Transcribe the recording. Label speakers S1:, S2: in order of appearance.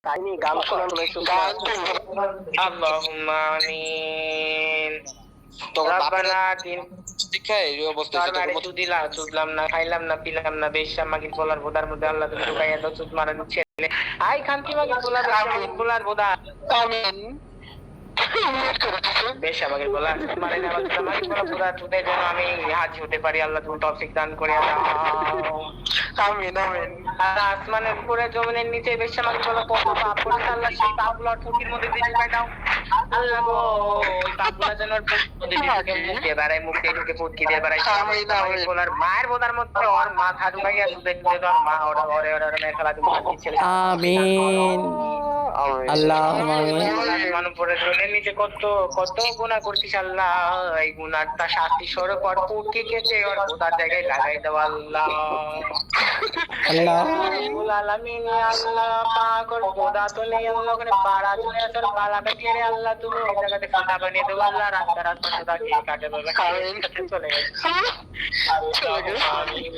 S1: কাহিনী গান শোনানো একটু
S2: গান
S3: আল্লাহুম্মা আমিন।
S2: তো
S3: রব্বানা আতিন
S2: শিক্ষায় এই অবস্থা
S3: তোর
S2: সেটা
S3: বাড়ি
S2: কোনো
S3: চুদলাম না, খাইলাম না, পিলাম না, বেশ্যা মাগির পোলার বোদার মধ্যে আল্লাহ তুমি ঢুকাইয়া দাও, চুদ মারা ছেলে। আই খানকি মাগির পোলার, বেশ্যা মাগির পোলার বোদা,
S2: আমিন
S3: বেশ্যা মাগির পোলার, চুদ মারে না, আবার চুদা মাগির পোলার বোদা, চুদের জন্য আমি হাজি হতে পারি, আল্লাহ তুমি তৌফিক দান করিয়া দাও।
S2: আমিন আমিন
S3: আর আসমানের উপরে জমিনের নিচে বেশ্যা মাগির পোলার কত পাপ করেছে, আল্লাহ সেই পাপগুলো ঠুকির মধ্যে দিয়ে ঢুকাই দাও। আল্লাহ গো, ওই পাপগুলো যেন ওর মধ্যে দিয়ে ঢুকে মুখ দিয়ে বেড়ায়, মুখ দিয়ে ঢুকে পুটকি দিয়ে বেড়ায়।
S2: আমিন আমিন
S3: পোলার মায়ের বোদার মধ্যে ওর মাথা ঢুকাইয়া চুদে চুদে তোর মা ওরা ওরে ওরে ওরে খেলা তুমি ছেলে।
S4: আমিন আল্লাহুম্মা আমিন।
S3: মানুষ পরে জমিনের নিচে কত কত গুনাহ করছিস আল্লাহ, এই গুনাহটা শাস্তি স্বরূপ ওর পুটকি কেটে ওর বোদার জায়গায় লাগাই দাও আল্লাহ।
S4: আল্লাহ
S3: রব্বুল আলামিন, আল্লাহ পাক ওর বোদা তো নেই আল্লাহ, ওখানে পাড়া চলে আসার পালা কাটিয়ে রে আল্লাহ তুমি ওই জায়গাতে ফাঁকা বানিয়ে দেবো আল্লাহ, রাস্তা রাস্তা বোদা কে কাটে বলে চলে গেছে। আল্লাহ আমিন।